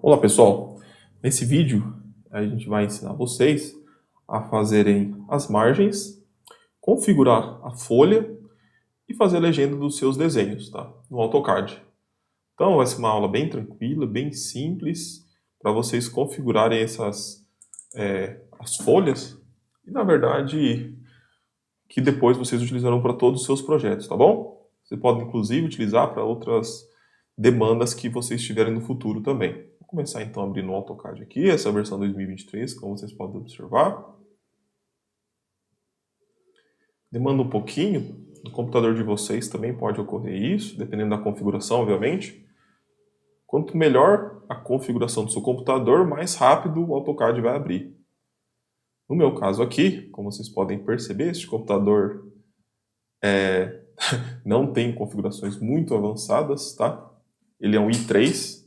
Olá pessoal, nesse vídeo a gente vai ensinar vocês a fazerem as margens, configurar a folha e fazer a legenda dos seus desenhos, tá? No AutoCAD. Então vai ser uma aula bem tranquila, bem simples, para vocês configurarem as folhas e na verdade que depois vocês utilizarão para todos os seus projetos, tá bom? Você pode inclusive utilizar para outras demandas que vocês tiverem no futuro também. Vou começar então abrindo o AutoCAD aqui, essa versão 2023, como vocês podem observar. Demanda um pouquinho, no computador de vocês também pode ocorrer isso, dependendo da configuração, obviamente. Quanto melhor a configuração do seu computador, mais rápido o AutoCAD vai abrir. No meu caso aqui, como vocês podem perceber, este computador não tem configurações muito avançadas, tá? Ele é um i3,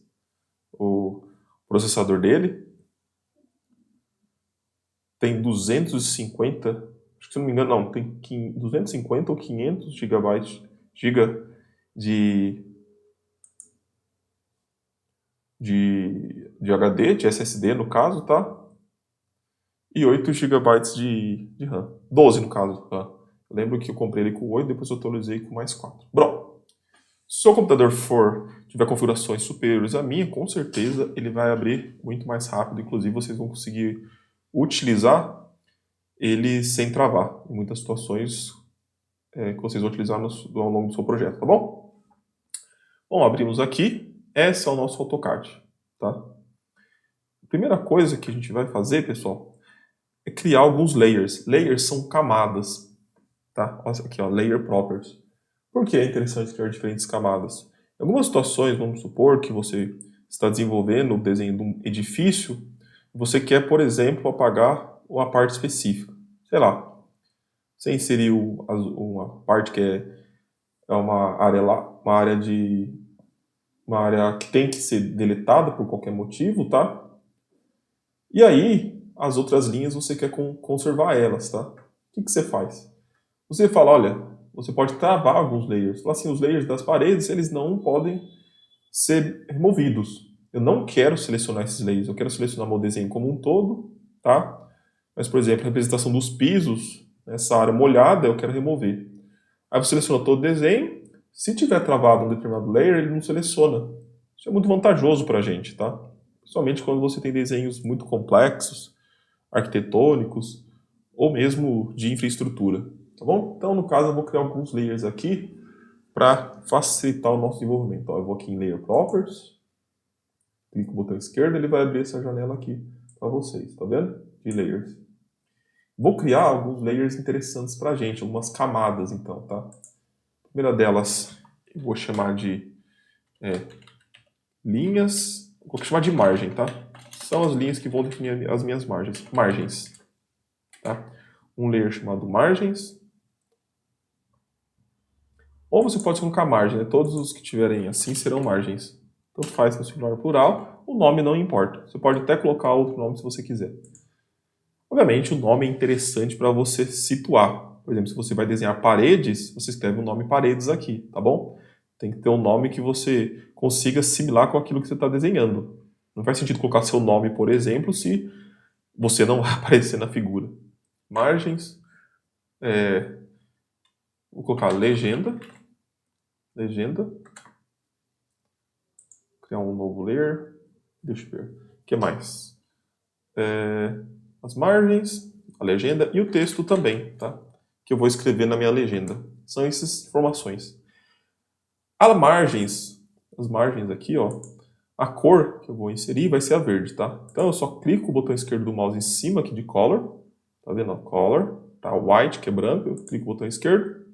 o processador dele. Tem 250, acho que se não me engano, não, tem 250 ou 500 giga de HD, de SSD no caso, tá? E 8 GB de RAM. 12 no caso, tá? Eu lembro que eu comprei ele com 8, depois eu atualizei com mais 4. Bom, se o seu computador tiver configurações superiores à minha, com certeza ele vai abrir muito mais rápido. Inclusive, vocês vão conseguir utilizar ele sem travar, em muitas situações que vocês vão utilizar ao longo do seu projeto, tá bom? Bom, abrimos aqui, esse é o nosso AutoCAD, tá? A primeira coisa que a gente vai fazer, pessoal, é criar alguns layers. Layers são camadas, tá? Olha aqui, ó, Layer Properties. Por que é interessante criar diferentes camadas? Em algumas situações, vamos supor que você está desenvolvendo o desenho de um edifício, você quer, por exemplo, apagar uma parte específica. Sei lá, você inseriu uma parte que é uma área lá, uma área que tem que ser deletada por qualquer motivo, tá? E aí, as outras linhas você quer conservar elas, tá? O que você faz? Você fala, olha, você pode travar alguns layers. Fala assim, os layers das paredes, eles não podem ser removidos. Eu não quero selecionar esses layers, eu quero selecionar meu desenho como um todo, tá? Mas, por exemplo, a representação dos pisos, essa área molhada, eu quero remover. Aí você seleciona todo o desenho. Se tiver travado um determinado layer, ele não seleciona. Isso é muito vantajoso para a gente, tá? Principalmente quando você tem desenhos muito complexos, arquitetônicos, ou mesmo de infraestrutura, tá bom? Então, no caso, eu vou criar alguns layers aqui para facilitar o nosso desenvolvimento. Então, eu vou aqui em Layer Properties, clico no botão esquerdo, ele vai abrir essa janela aqui para vocês, tá vendo? De layers. Vou criar alguns layers interessantes para a gente, algumas camadas, então, tá? A primeira delas eu vou chamar de linhas, vou chamar de margem, tá? São as linhas que vão definir as minhas margens, tá? Um layer chamado margens. Ou você pode colocar margem, né? Todos os que tiverem assim serão margens. Tanto faz no singular ou plural, o nome não importa. Você pode até colocar outro nome se você quiser. Obviamente, o nome é interessante para você situar. Por exemplo, se você vai desenhar paredes, você escreve o nome paredes aqui, tá bom? Tem que ter um nome que você consiga assimilar com aquilo que você está desenhando. Não faz sentido colocar seu nome, por exemplo, se você não vai aparecer na figura. Margens. Vou colocar legenda. Legenda. Criar um novo layer. Deixa eu ver. O que mais? As margens, a legenda e o texto também, tá? Que eu vou escrever na minha legenda. São essas informações. As margens aqui, ó, a cor que eu vou inserir vai ser a verde, tá? Então eu só clico o botão esquerdo do mouse em cima aqui de Color, tá vendo? Color, tá? White, que é branco, eu clico o botão esquerdo,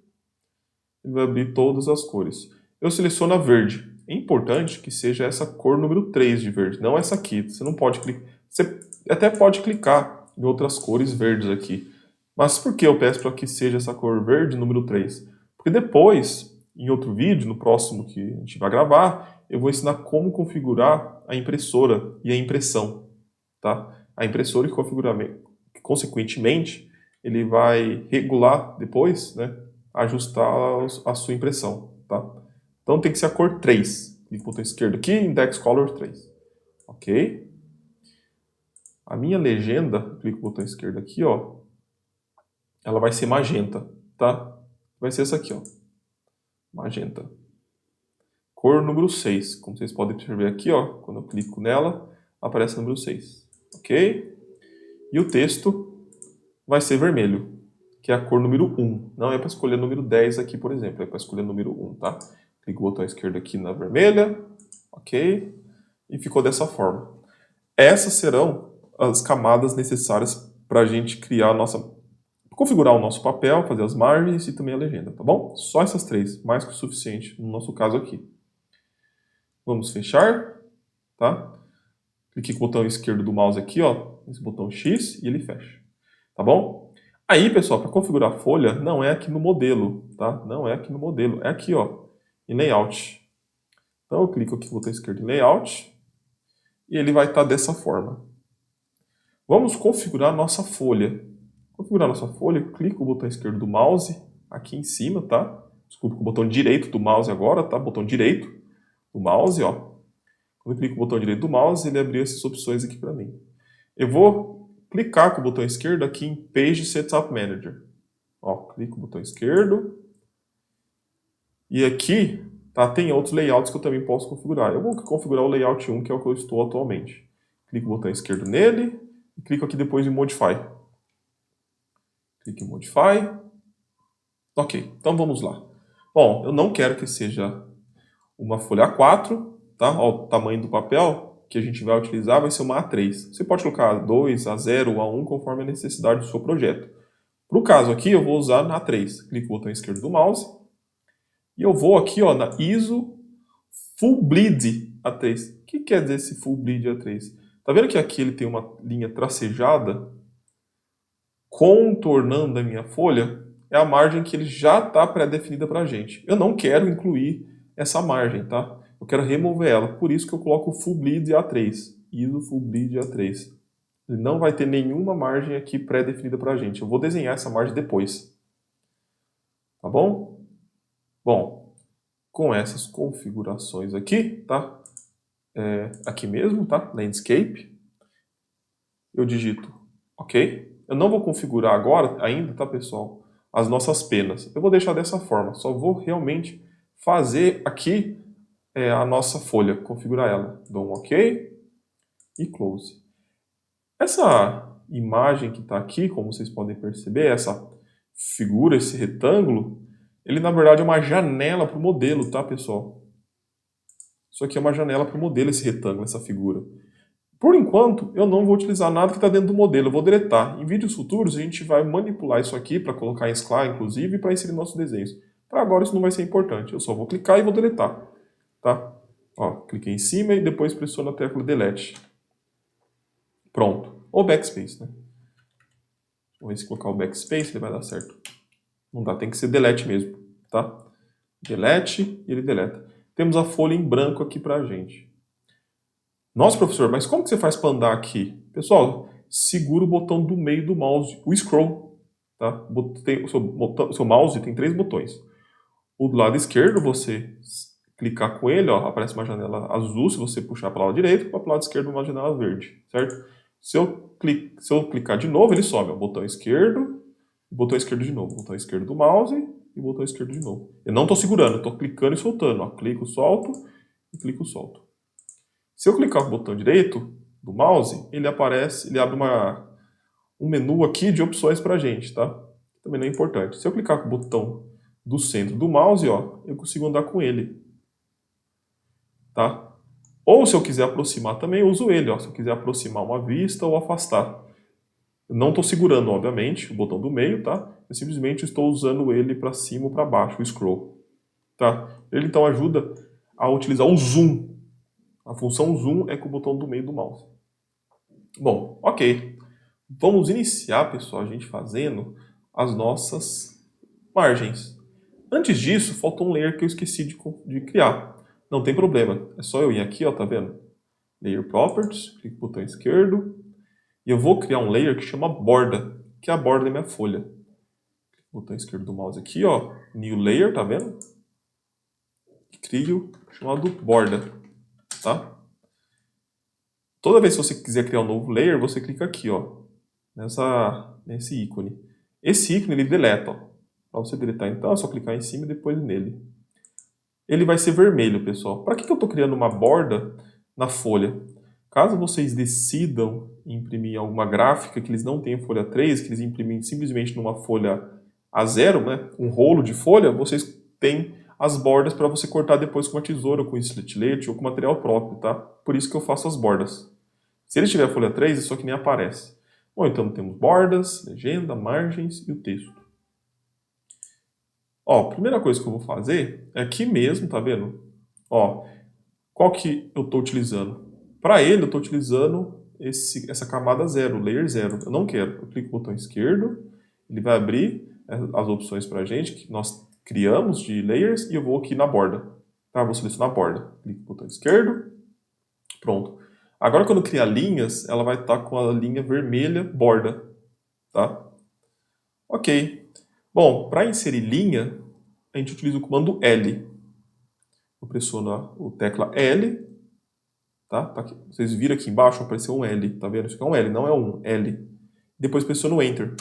ele vai abrir todas as cores. Eu seleciono a verde. É importante que seja essa cor número 3 de verde, não essa aqui. Você não pode clicar. Você até pode clicar em outras cores verdes aqui. Mas por que eu peço para que seja essa cor verde número 3? Porque depois, em outro vídeo, no próximo que a gente vai gravar, eu vou ensinar como configurar a impressora e a impressão, tá? A impressora e consequentemente, ele vai regular depois, né, ajustar a sua impressão, tá? Então tem que ser a cor 3. Clique no botão esquerdo aqui, Index Color 3. ok? A minha legenda, clico no botão esquerdo aqui, ó, ela vai ser magenta, tá? Vai ser essa aqui, ó, magenta. Cor número 6, como vocês podem perceber aqui, ó, quando eu clico nela, aparece o número 6, ok? E o texto vai ser vermelho, que é a cor número 1. Não é para escolher o número 10 aqui, por exemplo, é para escolher o número 1, tá? Clico o botão esquerdo aqui na vermelha, ok? E ficou dessa forma. Essas serão as camadas necessárias para a gente criar a nossa... configurar o nosso papel, fazer as margens e também a legenda, tá bom? Só essas três, mais que o suficiente no nosso caso aqui. Vamos fechar, tá? Clique com o botão esquerdo do mouse aqui, ó, esse botão X, e ele fecha, tá bom? Aí, pessoal, para configurar a folha, não é aqui no modelo, tá? Não é aqui no modelo, é aqui, ó, em Layout. Então, eu clico aqui com o botão esquerdo em Layout, e ele vai estar dessa forma. Vamos configurar a nossa folha. Configurar a nossa folha, clico com o botão esquerdo do mouse, aqui em cima, tá? Desculpa, com o botão direito do mouse agora, tá? Botão direito do mouse, ó. Quando eu clico com o botão direito do mouse, ele abriu essas opções aqui para mim. Eu vou clicar com o botão esquerdo aqui em Page Setup Manager. Ó, clico com o botão esquerdo. E aqui, tá, tem outros layouts que eu também posso configurar. Eu vou configurar o layout 1, que é o que eu estou atualmente. Clico com o botão esquerdo nele e clico aqui depois em Modify. Clique em Modify. Ok, então vamos lá. Bom, eu não quero que seja uma folha A4, tá? Ó, o tamanho do papel que a gente vai utilizar vai ser uma A3. Você pode colocar A2, A0 ou A1 conforme a necessidade do seu projeto. Para o caso aqui, eu vou usar na A3. Clico no botão esquerdo do mouse e eu vou aqui, ó, na ISO Full Bleed A3. O que quer dizer esse Full Bleed A3? Tá vendo que aqui ele tem uma linha tracejada contornando a minha folha? É a margem que ele já está pré-definida para a gente. Eu não quero incluir essa margem, tá? Eu quero remover ela, por isso que eu coloco o Full Bleed A3, ISO Full Bleed A3. Ele não vai ter nenhuma margem aqui pré-definida para a gente. Eu vou desenhar essa margem depois. Tá bom? Bom, com essas configurações aqui, tá? Aqui mesmo, tá? Landscape. Eu digito OK. Eu não vou configurar agora ainda, tá, pessoal? As nossas penas. Eu vou deixar dessa forma. Só vou realmente fazer aqui a nossa folha, configurar ela. Dou um OK e Close. Essa imagem que está aqui, como vocês podem perceber, essa figura, esse retângulo, ele na verdade é uma janela para o modelo, tá, pessoal? Isso aqui é uma janela para o modelo, esse retângulo, essa figura. Por enquanto, eu não vou utilizar nada que está dentro do modelo, eu vou deletar. Em vídeos futuros, a gente vai manipular isso aqui para colocar em Skla, inclusive, para inserir nossos desenhos. Para agora, isso não vai ser importante. Eu só vou clicar e vou deletar. Tá? Ó, cliquei em cima e depois pressiono a tecla Delete. Pronto. Ou Backspace, né? Vamos ver se colocar o Backspace ele vai dar certo. Não dá, tem que ser Delete mesmo. Tá? Delete e ele deleta. Temos a folha em branco aqui para a gente. Nossa, professor, mas como que você faz para andar aqui? Pessoal, segura o botão do meio do mouse, o scroll. Tá? O seu mouse tem 3 botões. O do lado esquerdo, você clicar com ele, ó, aparece uma janela azul se você puxar para o lado direito, para o lado esquerdo uma janela verde, certo? Se eu clicar de novo, ele sobe. Ó, botão esquerdo de novo. Botão esquerdo do mouse e botão esquerdo de novo. Eu não estou segurando, estou clicando e soltando. Ó. Clico, solto e clico, solto. Se eu clicar com o botão direito do mouse, ele abre um menu aqui de opções para a gente, tá? Também não é importante. Se eu clicar com o botão do centro do mouse, ó, eu consigo andar com ele, tá? Ou se eu quiser aproximar também, eu uso ele, ó, se eu quiser aproximar uma vista ou afastar. Eu não estou segurando, obviamente, o botão do meio, tá? Eu simplesmente estou usando ele para cima ou para baixo, o scroll, tá? Ele então ajuda a utilizar o zoom. A função zoom é com o botão do meio do mouse. Bom, ok. Vamos iniciar, pessoal, a gente fazendo as nossas margens. Antes disso, falta um layer que eu esqueci de criar. Não tem problema, é só eu ir aqui, ó, tá vendo? Layer Properties, clico no botão esquerdo, e eu vou criar um layer que chama borda, que é a borda da minha folha. Botão esquerdo do mouse aqui, ó, New Layer, tá vendo? E crio chamado borda, tá? Toda vez que você quiser criar um novo layer, você clica aqui, ó, nesse ícone. Esse ícone ele deleta, ó. Para você deletar, então, é só clicar em cima e depois nele. Ele vai ser vermelho, pessoal. Para que eu estou criando uma borda na folha? Caso vocês decidam imprimir alguma gráfica que eles não tenham folha 3, que eles imprimem simplesmente numa folha A0, né, um rolo de folha, vocês têm as bordas para você cortar depois com uma tesoura, com estilete ou com material próprio, tá? Por isso que eu faço as bordas. Se ele tiver folha 3, isso aqui nem aparece. Bom, então temos bordas, legenda, margens e o texto. Ó, a primeira coisa que eu vou fazer é aqui mesmo, tá vendo? Ó, qual que eu estou utilizando? Para ele, eu estou utilizando essa camada 0, layer 0. Eu não quero. Eu clico no botão esquerdo, ele vai abrir as opções para a gente, que nós criamos de layers, e eu vou aqui na borda. Tá? Vou selecionar a borda. Clico no botão esquerdo, pronto. Agora, quando criar linhas, ela vai estar com a linha vermelha borda. Tá? Ok. Bom, para inserir linha, a gente utiliza o comando L. Eu pressiono o tecla L, tá? Vocês viram aqui embaixo, apareceu um L, tá vendo? Isso aqui é um L, não é um L. Depois pressiono Enter.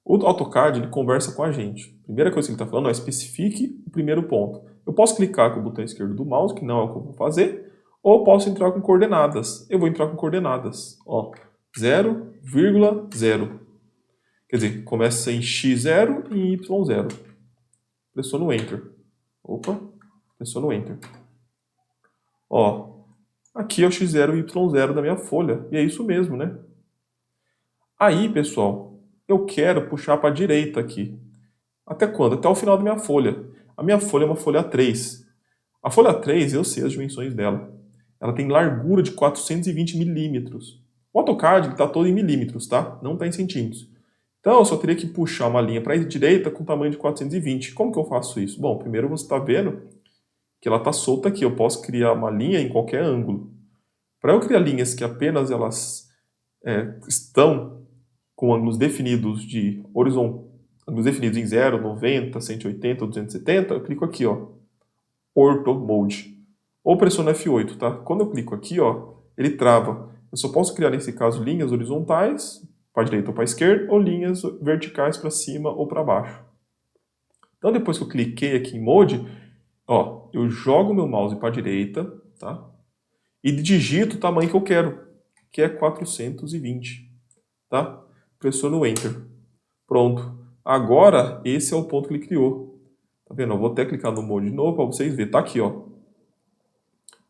O AutoCAD, ele conversa com a gente. A primeira coisa que ele está falando é especifique o primeiro ponto. Eu posso clicar com o botão esquerdo do mouse, que não é o que eu vou fazer, ou eu posso entrar com coordenadas. Eu vou entrar com coordenadas. Ó, 0,0. Quer dizer, começa em x0 e em y0. Pressiono Enter. Opa, pressiono Enter. Ó, aqui é o x0 e y0 da minha folha. E é isso mesmo, né? Aí, pessoal, eu quero puxar para a direita aqui. Até quando? Até o final da minha folha. A minha folha é uma folha A3. A folha A3, eu sei as dimensões dela. Ela tem largura de 420 milímetros. O AutoCAD está todo em milímetros, tá? Não está em centímetros. Então, eu só teria que puxar uma linha para a direita com tamanho de 420. Como que eu faço isso? Bom, primeiro você está vendo que ela está solta aqui. Eu posso criar uma linha em qualquer ângulo. Para eu criar linhas que apenas elas estão com ângulos definidos de horizontal, ângulos definidos em 0, 90, 180 ou 270, eu clico aqui, ó, Ortho Mode. Ou pressiono F8, tá? Quando eu clico aqui, ó, ele trava. Eu só posso criar, nesse caso, linhas horizontais, para a direita ou para a esquerda, ou linhas verticais para cima ou para baixo. Então, depois que eu cliquei aqui em Mode, ó, eu jogo meu mouse para a direita, tá? E digito o tamanho que eu quero, que é 420, tá? Pressiono Enter. Pronto. Agora, esse é o ponto que ele criou. Tá vendo? Eu vou até clicar no Mode de novo para vocês verem. Tá aqui, ó.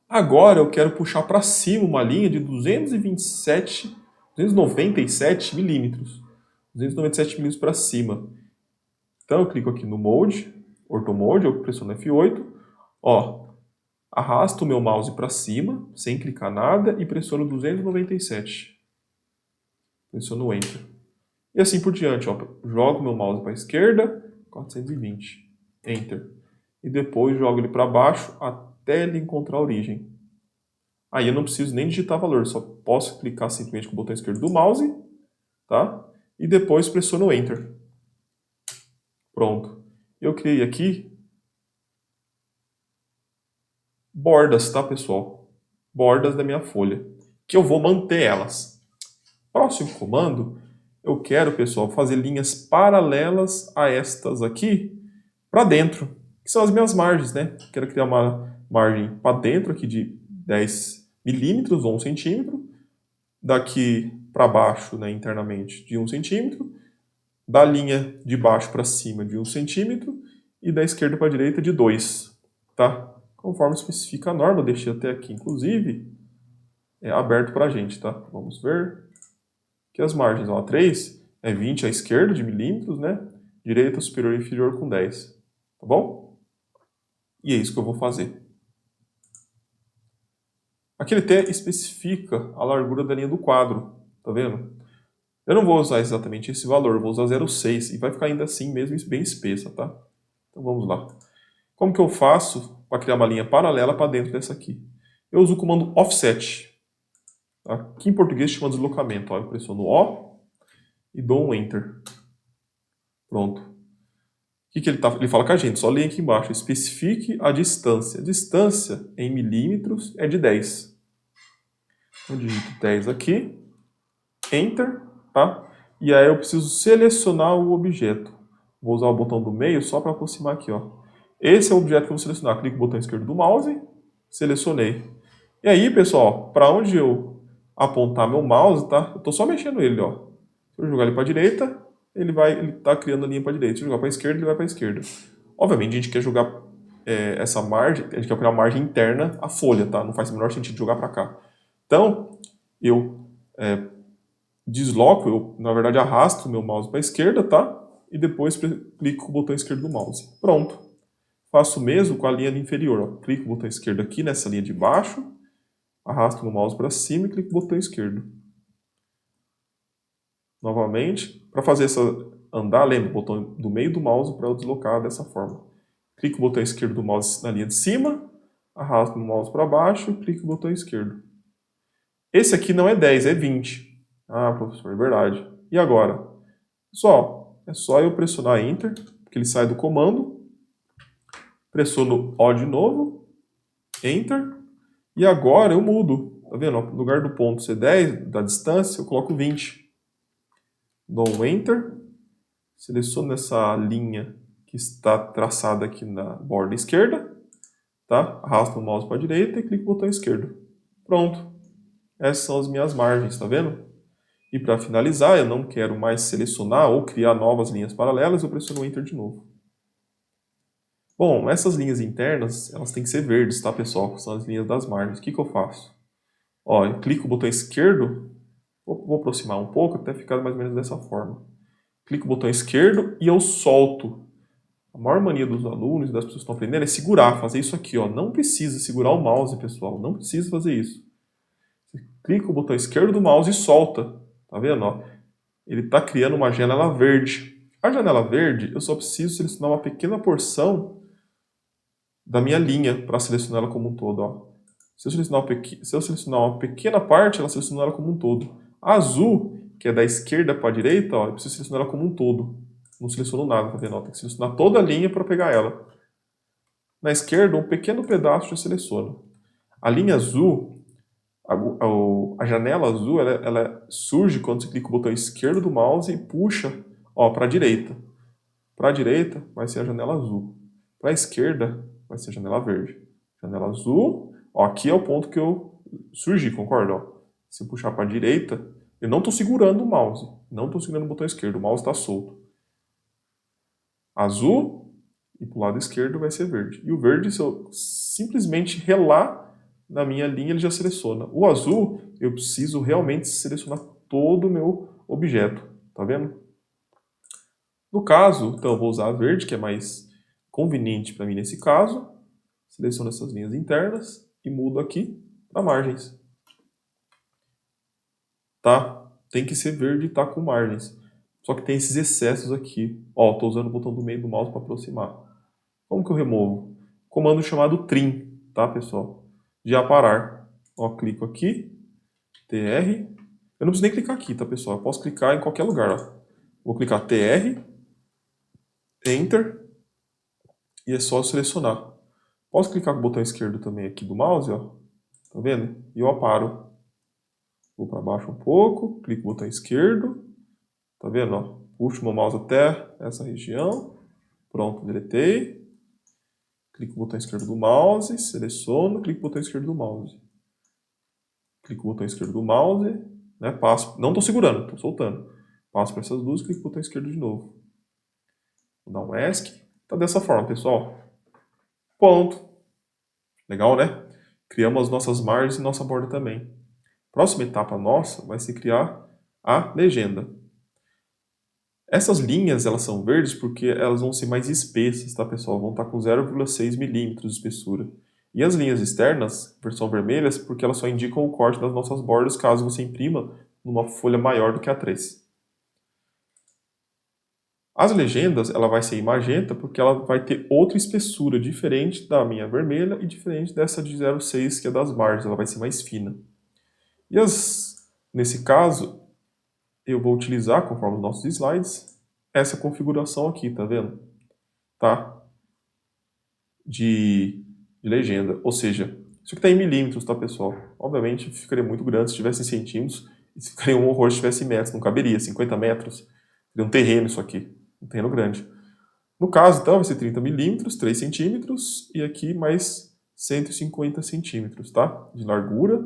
Agora eu quero puxar para cima uma linha de 297 milímetros. 297 milímetros para cima. Então eu clico aqui no Mode, Ortho Mode, eu pressiono F8. Ó, arrasto o meu mouse para cima, sem clicar nada, e pressiono 297. Pressiono Enter. E assim por diante, ó. Jogo meu mouse para a esquerda, 420. Enter. E depois jogo ele para baixo até ele encontrar a origem. Aí eu não preciso nem digitar valor, só posso clicar simplesmente com o botão esquerdo do mouse, tá? E depois pressiono Enter. Pronto. Eu criei aqui bordas, tá, pessoal? Bordas da minha folha, que eu vou manter elas. Próximo comando, eu quero, pessoal, fazer linhas paralelas a estas aqui para dentro, que são as minhas margens, né? Quero criar uma margem para dentro aqui de 10 milímetros ou 1 centímetro, daqui para baixo, né, internamente, de 1 centímetro, da linha de baixo para cima de 1 centímetro e da esquerda para a direita de 2, tá? Conforme especifica a norma, eu deixei até aqui, inclusive, aberto para a gente, tá? Vamos ver que as margens, ó, 3 é 20 à esquerda de milímetros, né? Direita, superior e inferior com 10, tá bom? E é isso que eu vou fazer. Aqui ele até especifica a largura da linha do quadro, tá vendo? Eu não vou usar exatamente esse valor, vou usar 0,6 e vai ficar ainda assim mesmo bem espessa, tá? Então vamos lá. Como que eu faço para criar uma linha paralela para dentro dessa aqui? Eu uso o comando Offset. Tá? Aqui em português chama deslocamento. Ó, eu pressiono O e dou um Enter. Pronto. O que ele fala com a gente? Só leia aqui embaixo. Especifique a distância. A distância em milímetros é de 10. Eu digito 10 aqui, Enter, tá? E aí eu preciso selecionar o objeto. Vou usar o botão do meio só para aproximar aqui, ó. Esse é o objeto que eu vou selecionar. Clico no botão esquerdo do mouse, selecionei. E aí, pessoal, para onde eu apontar meu mouse, tá? Eu estou só mexendo ele, ó. Se eu jogar ele para a direita, ele tá criando a linha para a direita. Se eu jogar para a esquerda, ele vai para a esquerda. Obviamente, a gente quer jogar essa margem, a gente quer criar uma margem interna à folha, tá? Não faz o menor sentido jogar para cá. Então, eu desloco, eu na verdade arrasto o meu mouse para a esquerda, tá? E depois clico com o botão esquerdo do mouse. Pronto. Faço o mesmo com a linha inferior, ó. Clico com o botão esquerdo aqui nessa linha de baixo, arrasto o meu mouse para cima e clico no botão esquerdo. Novamente, para fazer essa andar, lembra o botão do meio do mouse para eu deslocar dessa forma. Clico no botão esquerdo do mouse na linha de cima, arrasto o mouse para baixo e clico no botão esquerdo. Esse aqui não é 10, é 20. Ah, professor, é verdade. E agora? Pessoal, é só eu pressionar Enter, porque ele sai do comando. Pressiono O de novo, Enter, e agora eu mudo. Tá vendo? No lugar do ponto ser 10, da distância, eu coloco 20. Dou Enter, seleciono essa linha que está traçada aqui na borda esquerda, tá? Arrasto o mouse para a direita e clico no botão esquerdo. Pronto. Essas são as minhas margens, tá vendo? E para finalizar, eu não quero mais selecionar ou criar novas linhas paralelas, eu pressiono Enter de novo. Bom, essas linhas internas, elas têm que ser verdes, tá, pessoal? São as linhas das margens. O que eu faço? Ó, eu clico no botão esquerdo, vou aproximar um pouco até ficar mais ou menos dessa forma. Clico no botão esquerdo e eu solto. A maior mania dos alunos e das pessoas que estão aprendendo é segurar, fazer isso aqui, ó. Não precisa segurar o mouse, pessoal, não precisa fazer isso. Você clica no botão esquerdo do mouse e solta. Tá vendo, ó? Ele está criando uma janela verde. A janela verde, eu só preciso selecionar uma pequena porção da minha linha para selecionar ela como um todo. Ó. Se eu selecionar uma pequena parte, ela seleciona ela como um todo. A azul, que é da esquerda para a direita, ó, eu preciso selecionar ela como um todo. Não seleciono nada, tá vendo? Ó, tem que selecionar toda a linha para pegar ela. Na esquerda, um pequeno pedaço eu seleciono. A linha azul, a janela azul, ela surge quando você clica no botão esquerdo do mouse e puxa para a direita. Para a direita vai ser a janela azul. Para a esquerda vai ser a janela verde. Janela azul, ó, aqui é o ponto que eu surgi, concorda? Ó. Se eu puxar para a direita, eu não estou segurando o mouse, não estou segurando o botão esquerdo, o mouse está solto. Azul, e para o lado esquerdo vai ser verde. E o verde, se eu simplesmente relar na minha linha, ele já seleciona. O azul, eu preciso realmente selecionar todo o meu objeto, tá vendo? No caso, então eu vou usar a verde, que é mais conveniente para mim nesse caso. Seleciono essas linhas internas e mudo aqui para margens. Tá? Tem que ser verde e tá com margens. Só que tem esses excessos aqui. Ó, estou usando o botão do meio do mouse para aproximar. Como que eu removo? Comando chamado trim, tá, pessoal? De aparar. Ó, clico aqui, TR. Eu não preciso nem clicar aqui, tá, pessoal? Eu posso clicar em qualquer lugar, ó. Vou clicar TR, Enter, e é só selecionar. Posso clicar com o botão esquerdo também aqui do mouse, ó. Tá vendo? E eu aparo. Vou para baixo um pouco, clico no botão esquerdo. Tá vendo, ó? Puxo meu mouse até essa região. Pronto, deletei. Clico no botão esquerdo do mouse, seleciono, clico no botão esquerdo do mouse. Clico no botão esquerdo do mouse, né? Passo, não estou segurando, estou soltando. Passo para essas duas, clico no botão esquerdo de novo. Vou dar um ESC. Tá dessa forma, pessoal. Ponto. Legal, né? Criamos as nossas margens e nossa borda também. Próxima etapa nossa vai ser criar a legenda. Essas linhas, elas são verdes porque elas vão ser mais espessas, tá, pessoal? Vão estar com 0,6 milímetros de espessura. E as linhas externas, versão vermelhas, porque elas só indicam o corte das nossas bordas caso você imprima numa folha maior do que a 3. As legendas, ela vai ser em magenta porque ela vai ter outra espessura diferente da minha vermelha e diferente dessa de 0,6 que é das margens, ela vai ser mais fina. E nesse caso, eu vou utilizar, conforme os nossos slides, essa configuração aqui, tá vendo? Tá? De legenda. Ou seja, Isso aqui está em milímetros, tá, pessoal? Obviamente ficaria muito grande se tivesse em centímetros, e ficaria um horror se tivesse em metros, não caberia, 50 metros, seria um terreno isso aqui, um terreno grande. No caso, então, vai ser 30 milímetros, 3 centímetros, e aqui mais 150 centímetros, tá? De largura.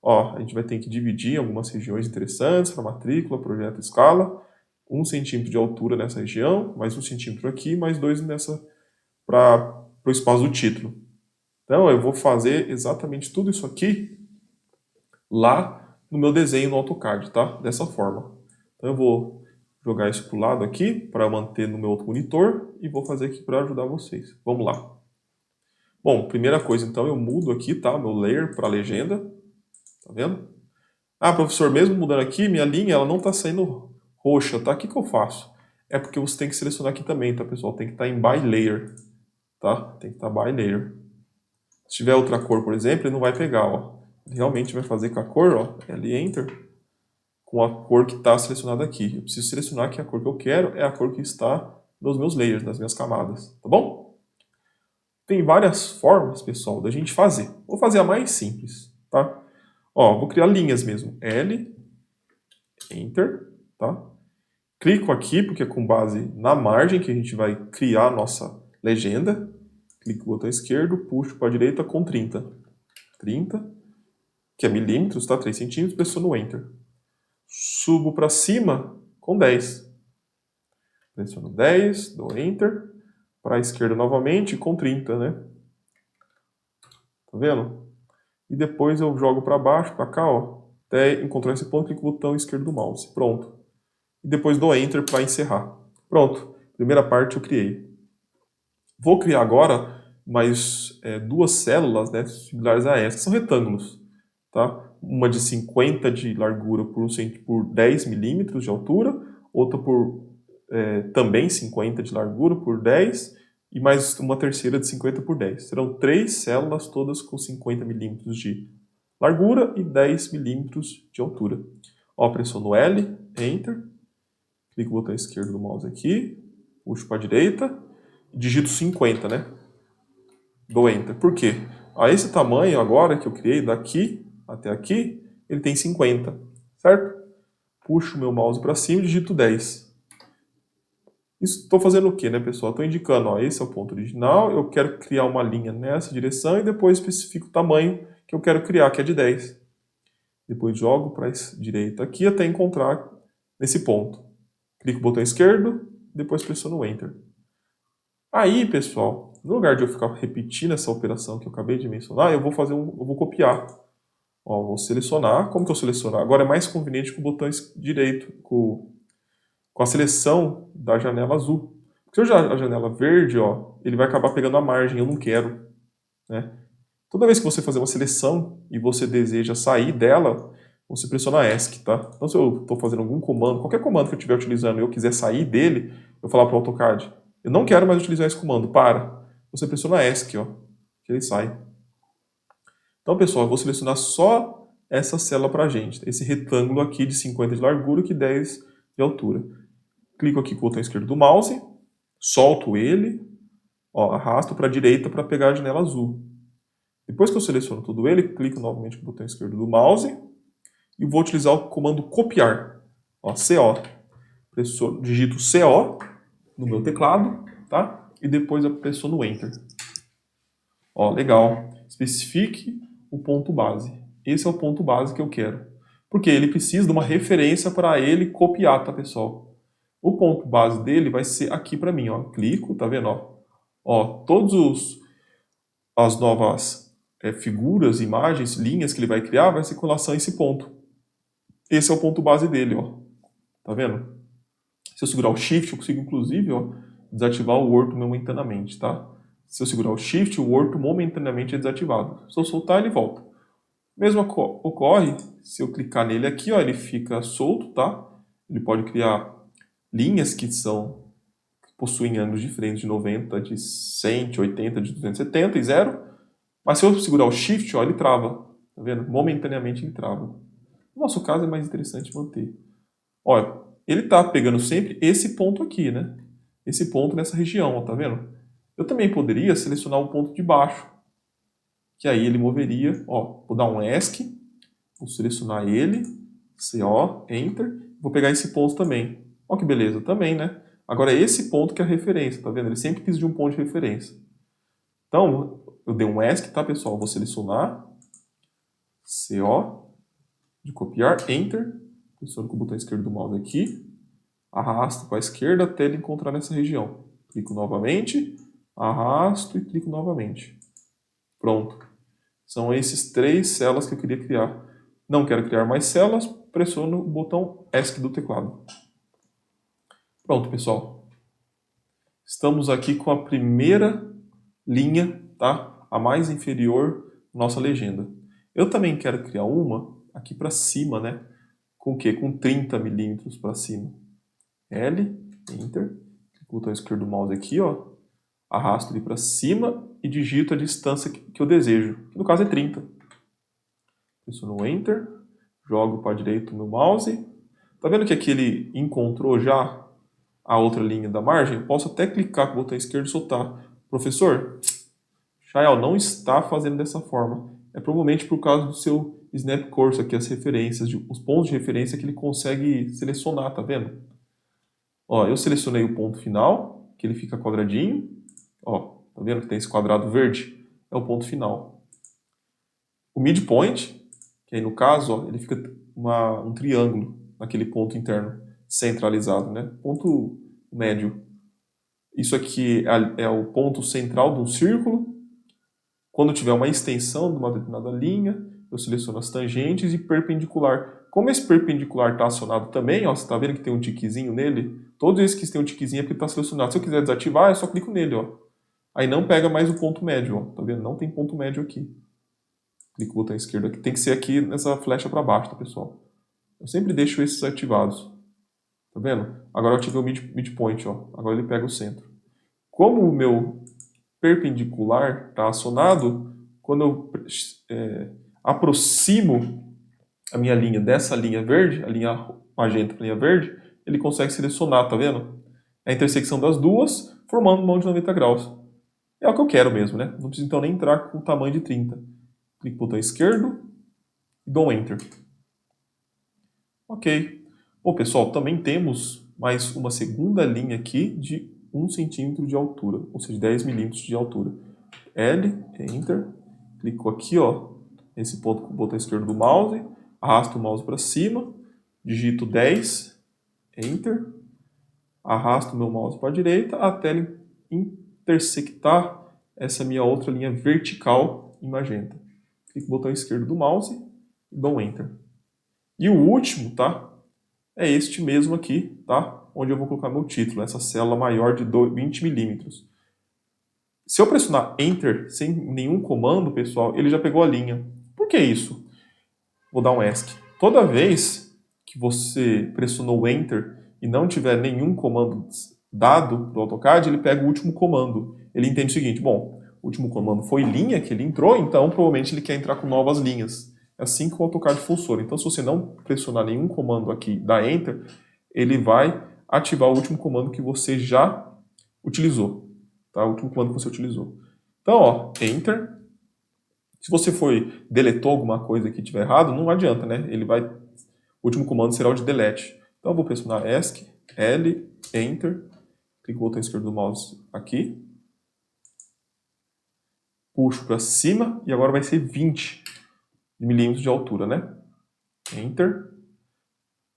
Ó, a gente vai ter que dividir em algumas regiões interessantes para matrícula, projeto, escala. 1 centímetro de altura nessa região, mais 1 centímetro aqui, mais 2 nessa para o espaço do título. Então, eu vou fazer exatamente tudo isso aqui lá no meu desenho no AutoCAD, tá? Dessa forma. Então, eu vou jogar isso para o lado aqui, para manter no meu outro monitor, e vou fazer aqui para ajudar vocês. Vamos lá. Bom, primeira coisa, então, eu mudo aqui, tá? Meu layer para legenda. Tá vendo? Ah, professor, mesmo mudando aqui, minha linha ela não está saindo roxa, tá? O que eu faço? É porque você tem que selecionar aqui também, tá, pessoal? Tem que estar em by layer, tá? Tem que estar by layer. Se tiver outra cor, por exemplo, ele não vai pegar, ó. Ele realmente vai fazer com a cor, ó, L Enter, com a cor que está selecionada aqui. Eu preciso selecionar que a cor que eu quero é a cor que está nos meus layers, nas minhas camadas, tá bom? Tem várias formas, pessoal, da gente fazer. Vou fazer a mais simples, tá? Ó, vou criar linhas mesmo. L, Enter, tá? Clico aqui, porque é com base na margem que a gente vai criar a nossa legenda. Clico no botão esquerdo, puxo para a direita com 30. 30, que é milímetros, tá? 3 centímetros, pressiono Enter. Subo para cima com 10. Pressiono 10, dou Enter. Para a esquerda novamente com 30, né? Tá vendo? E depois eu jogo para baixo, para cá, ó. Até encontrar esse ponto, clico no botão esquerdo do mouse. Pronto. E depois dou Enter para encerrar. Pronto. Primeira parte eu criei. Vou criar agora mais duas células, né, similares a essa. São retângulos. Tá? Uma de 50 de largura por 10 milímetros de altura. Outra por também 50 de largura por 10. E mais uma terceira de 50 por 10. Serão 3 células todas com 50 milímetros de largura e 10 milímetros de altura. Ó, pressiono L, Enter. Clico no botão esquerdo do mouse aqui, puxo para a direita, digito 50, né? Dou Enter. Por quê? A esse tamanho agora que eu criei, daqui até aqui, ele tem 50, certo? Puxo o meu mouse para cima e digito 10. Isso estou fazendo o quê, né, pessoal? Estou indicando, ó, esse é o ponto original, eu quero criar uma linha nessa direção e depois especifico o tamanho que eu quero criar, que é de 10. Depois jogo para a direita aqui até encontrar nesse ponto. Clico no botão esquerdo, depois pressiono Enter. Aí, pessoal, no lugar de eu ficar repetindo essa operação que eu acabei de mencionar, eu vou copiar. Ó, vou selecionar. Como que eu seleciono? Agora é mais conveniente com o botão direito, com a seleção da janela azul. Se eu usar a janela verde, ó, ele vai acabar pegando a margem, eu não quero. Né? Toda vez que você fazer uma seleção e você deseja sair dela, você pressiona ESC, tá? Então se eu estou fazendo algum comando, qualquer comando que eu estiver utilizando e eu quiser sair dele, eu falar para o AutoCAD, eu não quero mais utilizar esse comando, para. Você pressiona ESC, ó, que ele sai. Então, pessoal, eu vou selecionar só essa célula para a gente, esse retângulo aqui de 50 de largura e 10 de altura. Clico aqui com o botão esquerdo do mouse, solto ele, ó, arrasto para a direita para pegar a janela azul. Depois que eu seleciono tudo ele, clico novamente com o botão esquerdo do mouse e vou utilizar o comando copiar. Ó, CO. Digito CO no meu teclado, tá? E depois eu pressiono Enter. Ó, legal. Especifique o ponto base. Esse é o ponto base que eu quero. Porque ele precisa de uma referência para ele copiar, tá, pessoal? O ponto base dele vai ser aqui para mim, ó. Clico, tá vendo, ó? Ó, as novas figuras, imagens, linhas que ele vai criar, vai ser com relação a esse ponto. Esse é o ponto base dele, ó. Tá vendo? Se eu segurar o Shift, eu consigo, inclusive, ó, desativar o orto momentaneamente, tá? Se eu segurar o Shift, o orto momentaneamente é desativado. Se eu soltar, ele volta. Mesmo ocorre, se eu clicar nele aqui, ó, ele fica solto, tá? Ele pode criar linhas que possuem ângulos diferentes de 90, de 100, de 80, de 270 e 0. Mas se eu segurar o Shift, ó, ele trava. Tá vendo? Momentaneamente ele trava. No nosso caso é mais interessante manter. Olha, ele está pegando sempre esse ponto aqui, né? Esse ponto nessa região, ó, tá vendo? Eu também poderia selecionar o ponto de baixo. que aí ele moveria, ó, vou dar um ESC, vou selecionar ele, CO, Enter, vou pegar esse ponto também. Ó que beleza, também, né? Agora é esse ponto que é a referência, tá vendo? Ele sempre precisa de um ponto de referência. Então, eu dei um ESC, tá, pessoal? Vou selecionar, CO, de copiar, Enter, pressiono com o botão esquerdo do mouse aqui, arrasto para a esquerda até ele encontrar nessa região. Clico novamente, arrasto e clico novamente. Pronto. São esses 3 células que eu queria criar. Não quero criar mais células, pressiono o botão ESC do teclado. Pronto, pessoal. Estamos aqui com a primeira linha, tá? A mais inferior da nossa legenda. Eu também quero criar uma aqui para cima, né? Com o quê? Com 30 milímetros para cima. L, Enter, clico o botão esquerdo do mouse aqui, ó, arrasto ele para cima e digito a distância que eu desejo, que no caso é 30. Pressiono Enter, jogo para a direita o meu mouse. Tá vendo que aqui ele encontrou já a outra linha da margem? Eu posso até clicar com o botão esquerdo e soltar. Professor, Chael não está fazendo dessa forma. É provavelmente por causa do seu Snap Cursor aqui, as referências, os pontos de referência que ele consegue selecionar, tá vendo? Ó, eu selecionei o ponto final, que ele fica quadradinho. Ó, tá vendo que tem esse quadrado verde? É o ponto final. O midpoint, que aí no caso, ó, ele fica um triângulo naquele ponto interno centralizado, né? Ponto médio. Isso aqui é o ponto central de um círculo. Quando tiver uma extensão de uma determinada linha, eu seleciono as tangentes e perpendicular. Como esse perpendicular está acionado também, ó, você está vendo que tem um tiquezinho nele? Todos esses que tem um tiquezinho é porque está selecionado. Se eu quiser desativar, eu só clico nele, ó. Aí não pega mais o ponto médio, ó. Tá vendo? Não tem ponto médio aqui. Clico no botão esquerdo aqui. Tem que ser aqui nessa flecha para baixo, tá, pessoal? Eu sempre deixo esses ativados. Tá vendo? Agora eu ativei o midpoint, ó. Agora ele pega o centro. Como o meu perpendicular está acionado, quando eu aproximo a minha linha dessa linha verde, a linha magenta para a linha verde, ele consegue selecionar, tá vendo? É a intersecção das duas, formando uma mão de 90 graus. É o que eu quero mesmo, né? Não preciso então nem entrar com o tamanho de 30. Clico no botão esquerdo e dou um Enter. Ok. Bom, pessoal, também temos mais uma segunda linha aqui de 1 centímetro de altura, ou seja, 10 milímetros de altura. L, Enter, clico aqui, ó, nesse ponto com o botão esquerdo do mouse, arrasto o mouse para cima, digito 10, Enter, arrasto o meu mouse para a direita até ele intersectar essa minha outra linha vertical em magenta. Clico no botão esquerdo do mouse e dou um Enter. E o último, tá? É este mesmo aqui, tá? Onde eu vou colocar meu título, essa célula maior de 20 milímetros. Se eu pressionar Enter sem nenhum comando, pessoal, ele já pegou a linha. Por que isso? Vou dar um ESC. Toda vez que você pressionou Enter e não tiver nenhum comando dado do AutoCAD, ele pega o último comando. Ele entende o seguinte, bom, o último comando foi linha que ele entrou, então provavelmente ele quer entrar com novas linhas. É assim que o AutoCAD funciona. Então se você não pressionar nenhum comando aqui, dá Enter, ele vai ativar o último comando que você já utilizou. Tá? O último comando que você utilizou. Então, ó, Enter. Se você deletou alguma coisa que tiver errado, não adianta, né? O último comando será o de delete. Então, eu vou pressionar ESC, L, Enter. Clico no botão esquerdo do mouse aqui. Puxo para cima e agora vai ser 20 milímetros de altura, né? Enter.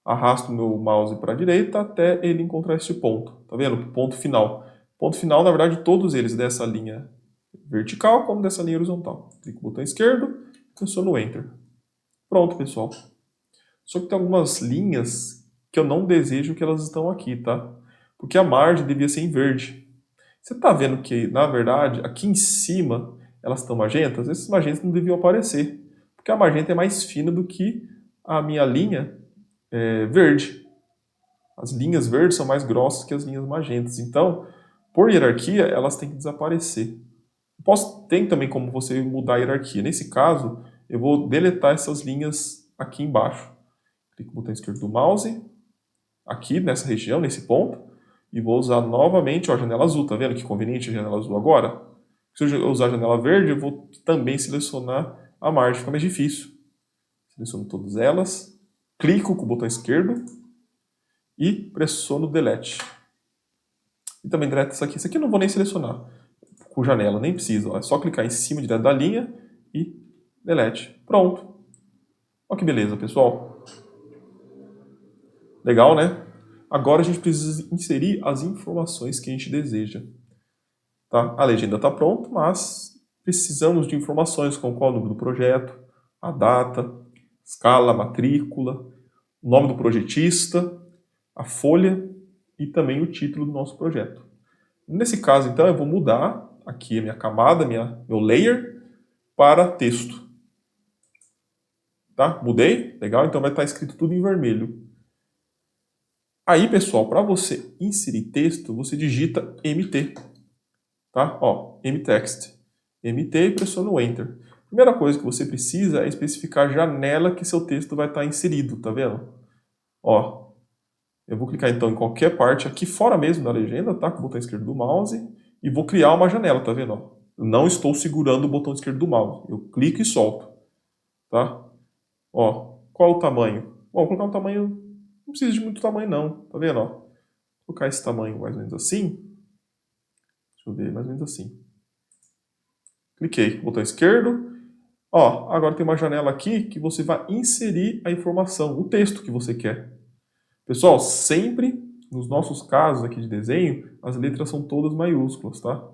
Arrasto o meu mouse para a direita até ele encontrar este ponto. Tá vendo? O ponto final. Ponto final, na verdade, todos eles dessa linha vertical como dessa linha horizontal. Clico no botão esquerdo, pressiono Enter. Pronto, pessoal. Só que tem algumas linhas que eu não desejo que elas estão aqui, tá? Porque a margem devia ser em verde. Você está vendo que, na verdade, aqui em cima elas estão magentas? Esses magentas não deviam aparecer. Porque a magenta é mais fina do que a minha linha verde. As linhas verdes são mais grossas que as linhas magentas. Então, por hierarquia, elas têm que desaparecer. Tem também como você mudar a hierarquia. Nesse caso, eu vou deletar essas linhas aqui embaixo. Clico no botão esquerdo do mouse, aqui nessa região, nesse ponto, e vou usar novamente a janela azul. Tá vendo que conveniente a janela azul agora? Se eu usar a janela verde, eu vou também selecionar a margem, fica mais difícil. Seleciono todas elas, clico com o botão esquerdo e pressiono Delete. E também deleto isso aqui. Isso aqui eu não vou nem selecionar com janela, nem precisa. Ó. É só clicar em cima direto da linha e Delete. Pronto. Olha que beleza, pessoal. Legal, né? Agora a gente precisa inserir as informações que a gente deseja. Tá? A legenda está pronta, mas precisamos de informações como qual é o número do projeto, a data, escala, matrícula, o nome do projetista, a folha e também o título do nosso projeto. Nesse caso, então, eu vou mudar aqui a minha camada, meu layer, para texto. Tá? Mudei? Legal? Então vai estar escrito tudo em vermelho. Aí, pessoal, para você inserir texto, você digita MT. Tá? Ó, mtext. MT e pressiona o Enter. Primeira coisa que você precisa é especificar a janela que seu texto vai estar inserido, tá vendo? Ó, eu vou clicar então em qualquer parte aqui fora mesmo da legenda, tá? Com o botão esquerdo do mouse e vou criar uma janela, tá vendo? Ó, eu não estou segurando o botão esquerdo do mouse. Eu clico e solto, tá? Ó, qual o tamanho? Bom, vou colocar um tamanho, não precisa de muito tamanho não, tá vendo? Ó, vou colocar esse tamanho mais ou menos assim. Deixa eu ver, mais ou menos assim. Cliquei, botão esquerdo. Ó, agora tem uma janela aqui que você vai inserir a informação, o texto que você quer. Pessoal, sempre nos nossos casos aqui de desenho, as letras são todas maiúsculas, tá?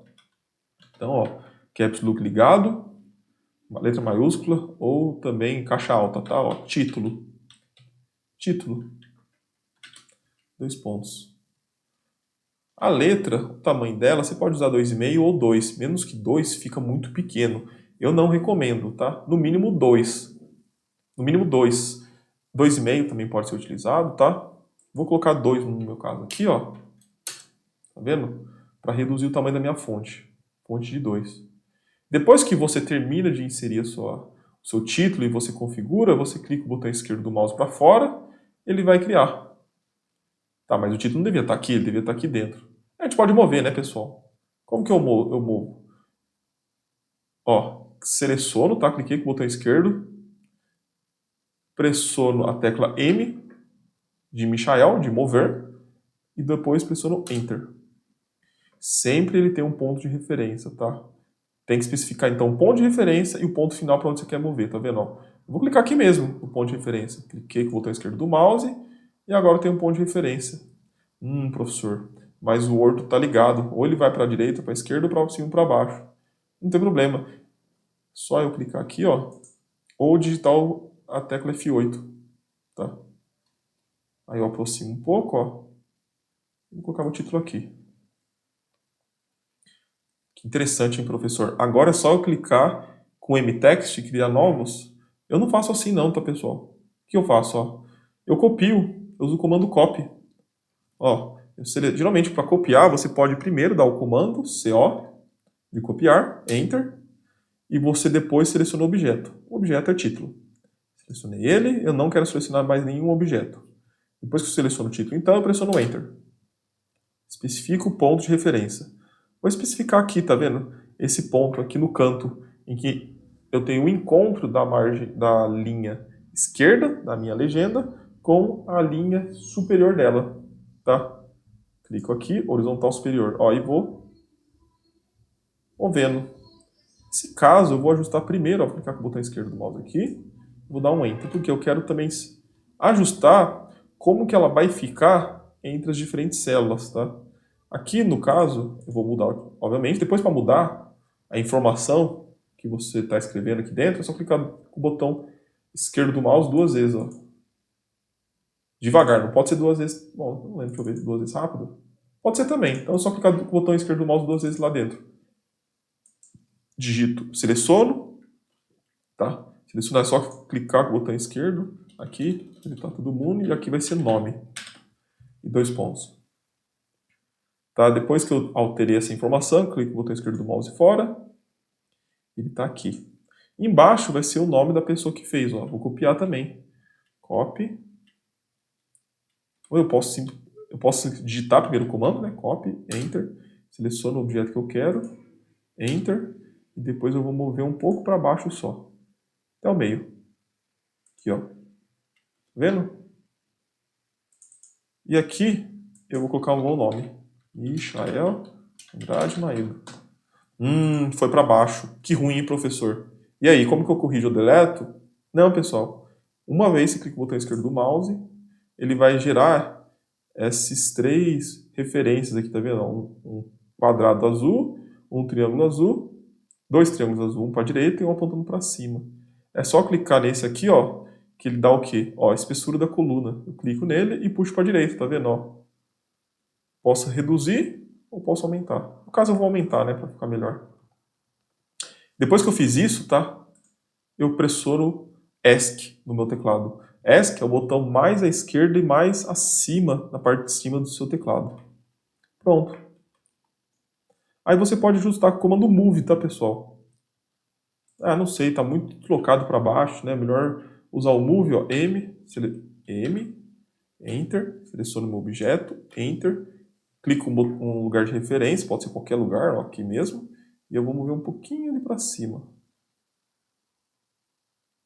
Então, ó, Caps Lock ligado, uma letra maiúscula, ou também caixa alta, tá? Ó, título. Título. 2 pontos. A letra, o tamanho dela, você pode usar 2,5 ou 2. Menos que 2 fica muito pequeno. Eu não recomendo, tá? No mínimo 2. No mínimo 2. 2,5 também pode ser utilizado, tá? Vou colocar 2 no meu caso aqui, ó. Tá vendo? Para reduzir o tamanho da minha fonte. Fonte de 2. Depois que você termina de inserir o seu título e você configura, você clica o botão esquerdo do mouse para fora, ele vai criar. Tá, mas o título não devia estar aqui, ele devia estar aqui dentro. A gente pode mover, né, pessoal? Como que eu movo? Ó, seleciono, tá? Cliquei com o botão esquerdo, pressiono a tecla M de Michael, de mover, e depois pressiono Enter. Sempre ele tem um ponto de referência, tá? Tem que especificar, então, o ponto de referência e o ponto final para onde você quer mover, tá vendo? Ó, eu vou clicar aqui mesmo, no ponto de referência. Cliquei com o botão esquerdo do mouse e agora tem um ponto de referência. Professor, mas o orto tá ligado. Ou ele vai para a direita, para a esquerda, ou para cima, para baixo. Não tem problema. Só eu clicar aqui, ó, ou digitar a tecla F8, tá? Aí eu aproximo um pouco, ó. Vou colocar o título aqui. Que interessante, hein, professor? Agora é só eu clicar com o mtext e criar novos. Eu não faço assim não, tá, pessoal? O que eu faço, ó? Eu copio, eu uso o comando copy. Ó, geralmente para copiar, você pode primeiro dar o comando CO de copiar, Enter, e você depois seleciona o objeto. O objeto é título. Selecionei ele, eu não quero selecionar mais nenhum objeto. Depois que eu seleciono o título, então, eu pressiono Enter. Especifico o ponto de referência. Vou especificar aqui, tá vendo? Esse ponto aqui no canto, em que eu tenho o encontro da margem da linha esquerda da minha legenda com a linha superior dela, tá? Clico aqui, horizontal superior, ó, e vou movendo. Nesse caso, eu vou ajustar primeiro, ó, vou clicar com o botão esquerdo do mouse aqui, vou dar um Enter, porque eu quero também ajustar como que ela vai ficar entre as diferentes células, tá? Aqui, no caso, eu vou mudar, obviamente, depois para mudar a informação que você está escrevendo aqui dentro, é só clicar com o botão esquerdo do mouse 2 vezes, ó. Devagar, não pode ser 2 vezes, bom, não lembro, deixa eu ver, 2 vezes rápido. Pode ser também, então é só clicar com o botão esquerdo do mouse 2 vezes lá dentro. Digito, seleciono, tá? Selecionar é só clicar com o botão esquerdo, aqui, ele está todo mundo, e aqui vai ser nome, e 2 pontos. Tá? Depois que eu alterei essa informação, clico no botão esquerdo do mouse fora, ele está aqui. Embaixo vai ser o nome da pessoa que fez. Ó. Vou copiar também. Copy. Ou eu posso digitar primeiro o comando, né? Copy, Enter. Seleciono o objeto que eu quero. Enter, e depois eu vou mover um pouco para baixo só, até o meio. Aqui, ó. Tá vendo? E aqui eu vou colocar um bom nome. Michael Andrade Maído. Foi para baixo. Que ruim, professor. E aí, como que eu corrijo? Eu deleto? Não, pessoal. Uma vez você clica no botão esquerdo do mouse, ele vai gerar essas três referências aqui, tá vendo? Um quadrado azul, um triângulo azul, dois triângulos azul, um para a direita e um apontando para cima. É só clicar nesse aqui, ó, que ele dá o quê? Ó, a espessura da coluna. Eu clico nele e puxo para a direita, tá vendo? Ó, posso reduzir ou posso aumentar. No caso eu vou aumentar, né, para ficar melhor. Depois que eu fiz isso, tá? Eu pressiono ESC no meu teclado. ESC é o botão mais à esquerda e mais acima, na parte de cima do seu teclado. Pronto. Aí você pode ajustar com o comando Move, tá, pessoal? Ah, não sei, tá muito deslocado para baixo, né? Melhor usar o Move, ó, M, Enter, seleciono o meu objeto, Enter, clico um lugar de referência, pode ser qualquer lugar, ó, aqui mesmo, e eu vou mover um pouquinho ali para cima.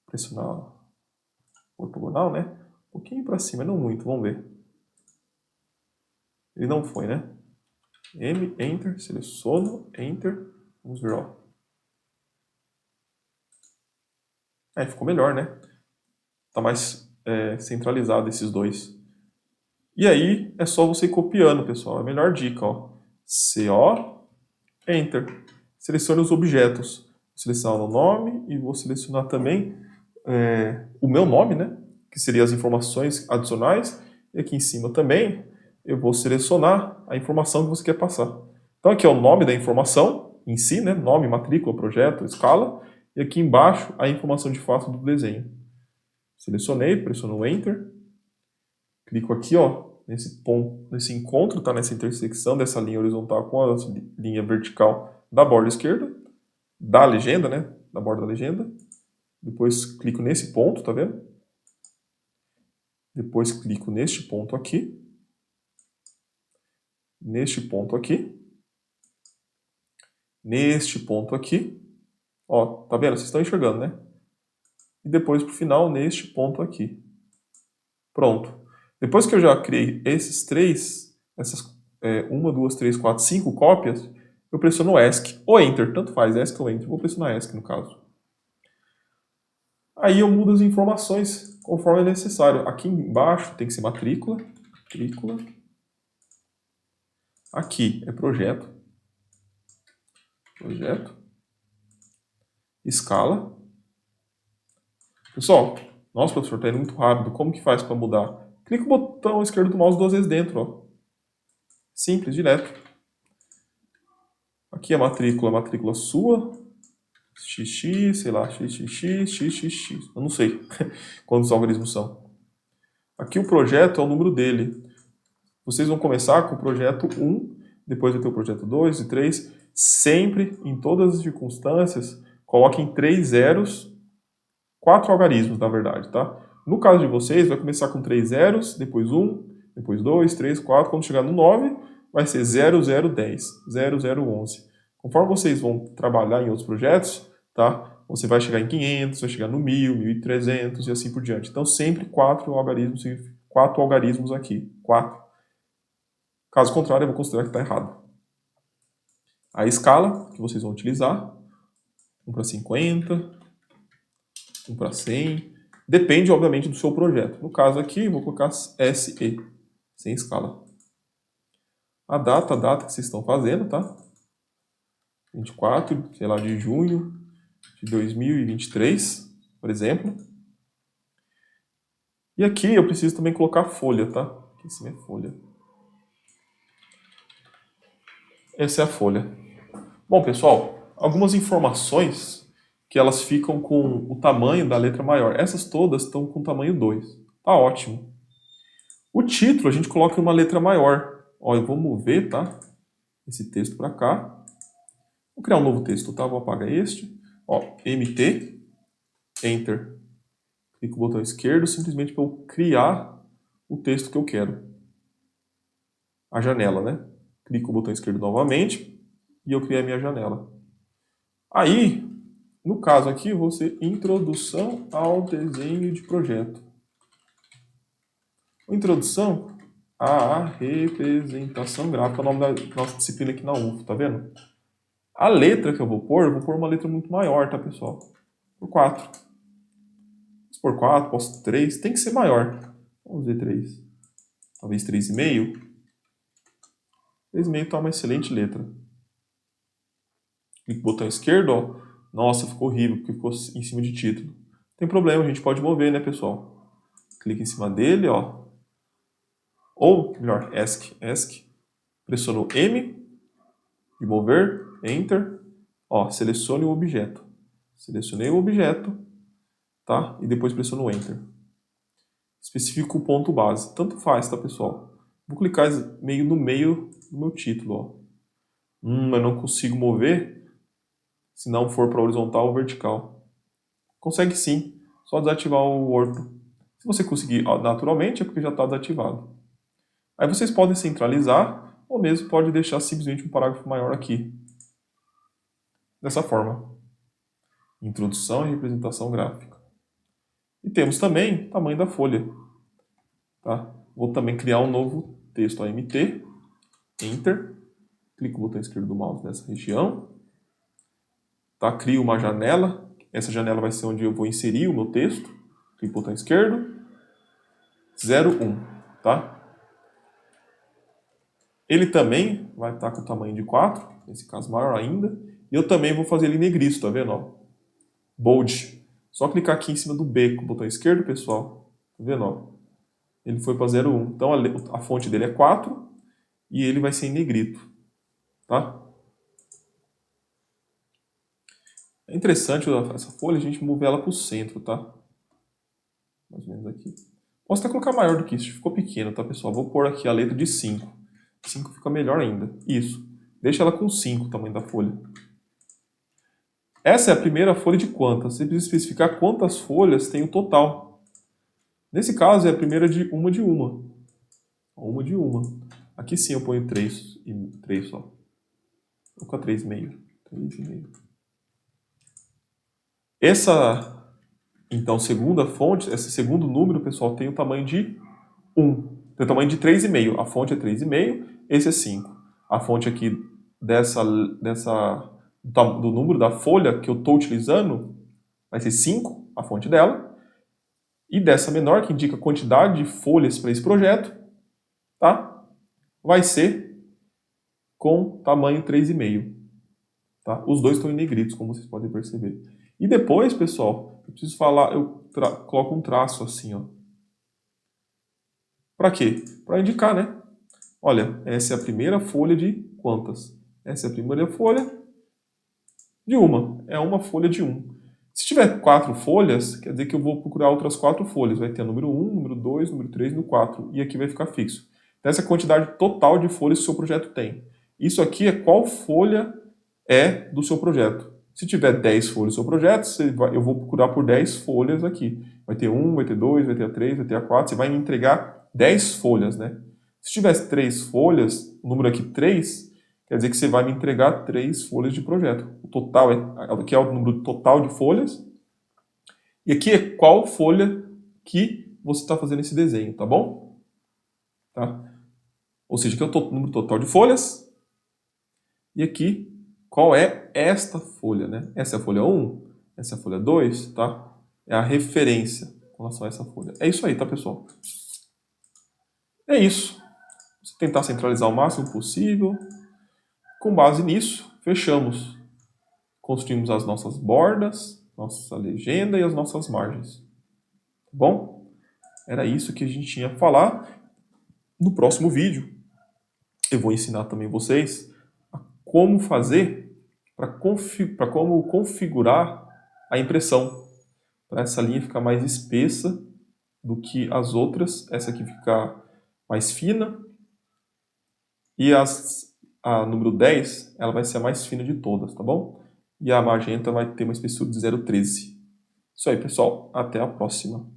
Pressionar o ortogonal, né? Um pouquinho para cima, não muito, vamos ver. Ele não foi, né? M, Enter, seleciono, Enter, vamos ver, ó. Aí ficou melhor, né? Tá mais centralizado esses dois. E aí é só você ir copiando, pessoal. É a melhor dica, ó. CO, Enter. Selecione os objetos. Selecionar o nome e vou selecionar também o meu nome, né? Que seria as informações adicionais. E aqui em cima também eu vou selecionar a informação que você quer passar. Então aqui é o nome da informação em si, né? Nome, matrícula, projeto, escala. E aqui embaixo a informação de fato do desenho. Selecionei, pressiono Enter. Clico aqui, ó, nesse ponto, nesse encontro, tá? Nessa intersecção dessa linha horizontal com a linha vertical da borda esquerda, da legenda, né? Da borda da legenda. Depois clico nesse ponto, tá vendo? Depois clico neste ponto aqui. Neste ponto aqui. Neste ponto aqui. Ó, tá vendo? Vocês estão enxergando, né? E depois pro final, neste ponto aqui. Pronto. Depois que eu já criei esses três, uma, duas, três, quatro, cinco cópias, eu pressiono ESC ou Enter, tanto faz, ESC ou Enter. Vou pressionar ESC no caso. Aí eu mudo as informações conforme é necessário. Aqui embaixo tem que ser matrícula. Matrícula. Aqui é projeto. Projeto. Escala. Pessoal, nossa, professor, está indo muito rápido. Como que faz para mudar? Clica o botão esquerdo do mouse duas vezes dentro. Ó. Simples, direto. Aqui a matrícula sua. XX, sei lá, XXX. Eu não sei quantos algarismos são. Aqui o projeto é o número dele. Vocês vão começar com o projeto 1, depois vai ter o projeto 2 e 3. Sempre, em todas as circunstâncias, coloquem 3 zeros, 4 algarismos, na verdade, tá? No caso de vocês, vai começar com 3 zeros, depois 1, depois 2, 3, 4. Quando chegar no 9, vai ser 0010, 0011. Conforme vocês vão trabalhar em outros projetos, tá? Você vai chegar em 500, vai chegar no 1000, 1300 e assim por diante. Então, sempre 4 algarismos aqui. 4. Caso contrário, eu vou considerar que está errado. A escala que vocês vão utilizar, 1 para 50, 1 para 100, depende, obviamente, do seu projeto. No caso aqui, eu vou colocar SE, sem escala. A data que vocês estão fazendo, tá? 24, sei lá, de junho de 2023, por exemplo. E aqui eu preciso também colocar folha, tá? Aqui em cima é folha. Essa é a folha. Bom, pessoal, algumas informações que elas ficam com o tamanho da letra maior. Essas todas estão com tamanho 2. Tá ótimo. O título a gente coloca em uma letra maior. Ó, eu vou mover, tá? Esse texto para cá. Vou criar um novo texto, tá? Vou apagar este. Ó, MT, Enter. Clico no botão esquerdo simplesmente para eu criar o texto que eu quero. A janela, né? Clico no botão esquerdo novamente e eu criei a minha janela. Aí, no caso aqui, eu vou ser introdução ao desenho de projeto. Introdução à representação gráfica, é o nome da nossa disciplina aqui na UF, tá vendo? A letra que eu vou pôr uma letra muito maior, tá, pessoal? Por 4. Posso pôr 4, posso 3, tem que ser maior. Vamos ver 3. Talvez 3,5. 3,5 tá uma excelente letra. Clique no botão esquerdo, ó. Nossa, ficou horrível, porque ficou em cima de título. Não tem problema, a gente pode mover, né, pessoal? Clique em cima dele, ó. Ou, melhor, ESC. Pressiono M de mover, Enter. Ó, selecione o objeto. Selecionei o objeto, tá? E depois pressiono Enter. Especifico o ponto base. Tanto faz, tá, pessoal? Vou clicar meio no meio do meu título, ó. Eu não consigo mover se não for para horizontal ou vertical. Consegue sim, só desativar o orto. Se você conseguir naturalmente, é porque já está desativado. Aí vocês podem centralizar, ou mesmo pode deixar simplesmente um parágrafo maior aqui. Dessa forma. Introdução e representação gráfica. E temos também o tamanho da folha. Tá? Vou também criar um novo texto, MT, Enter. Clico no botão esquerdo do mouse nessa região. Tá? Crio uma janela. Essa janela vai ser onde eu vou inserir o meu texto. Clico no botão esquerdo. 0,1. Tá? Ele também vai estar com o tamanho de 4, nesse caso maior ainda. E eu também vou fazer ele negrito, tá vendo? Ó? Bold. Só clicar aqui em cima do B com o botão esquerdo, pessoal. Tá vendo? Ó? Ele foi para 0,1. Então a fonte dele é 4 e ele vai ser em negrito. Tá? É interessante essa folha, a gente mover ela para o centro, tá? Mais ou menos aqui. Posso até colocar maior do que isso, ficou pequeno, tá, pessoal? Vou pôr aqui a letra de 5. 5 fica melhor ainda. Isso. Deixa ela com 5, o tamanho da folha. Essa é a primeira folha de quantas? Você precisa especificar quantas folhas tem o total. Nesse caso, é a primeira de uma de uma. Uma de uma. Aqui sim eu ponho 3 só. Vou colocar 3,5. 3,5. Essa, então, segunda fonte, esse segundo número, pessoal, tem o tamanho de 1. Tem o tamanho de 3,5. A fonte é 3,5, esse é 5. A fonte aqui do número da folha que eu estou utilizando vai ser 5, a fonte dela. E dessa menor, que indica a quantidade de folhas para esse projeto, tá? Vai ser com tamanho 3,5. Tá? Os dois estão em negritos, como vocês podem perceber. E depois, pessoal, eu preciso falar, eu coloco um traço assim, ó. Para quê? Para indicar, né? Olha, essa é a primeira folha de quantas? Essa é a primeira folha de uma. É uma folha de 1. Se tiver 4 folhas, quer dizer que eu vou procurar outras 4 folhas. Vai ter o número 1, número 2, número 3 e número 4. E aqui vai ficar fixo. Então, essa é a quantidade total de folhas que o seu projeto tem. Isso aqui é qual folha é do seu projeto. Se tiver 10 folhas do seu projeto, eu vou procurar por 10 folhas aqui. Vai ter 1, vai ter 2, vai ter a 3, vai ter a 4. Você vai me entregar 10 folhas, né? Se tivesse 3 folhas, o número aqui 3, quer dizer que você vai me entregar 3 folhas de projeto. O total aqui é o número total de folhas. E aqui é qual folha que você está fazendo esse desenho, tá bom? Tá? Ou seja, aqui é o número total de folhas. E aqui, qual é esta folha, né? Essa é a folha 1, essa é a folha 2, tá? É a referência com relação a essa folha. É isso aí, tá, pessoal? É isso. Você tentar centralizar o máximo possível. Com base nisso, fechamos. Construímos as nossas bordas, nossa legenda e as nossas margens. Tá bom? Era isso que a gente tinha a falar. No próximo vídeo, eu vou ensinar também vocês a como fazer para como configurar a impressão. Para essa linha ficar mais espessa do que as outras. Essa aqui ficar mais fina. E a número 10, ela vai ser a mais fina de todas, tá bom? E a magenta vai ter uma espessura de 0,13. Isso aí, pessoal. Até a próxima.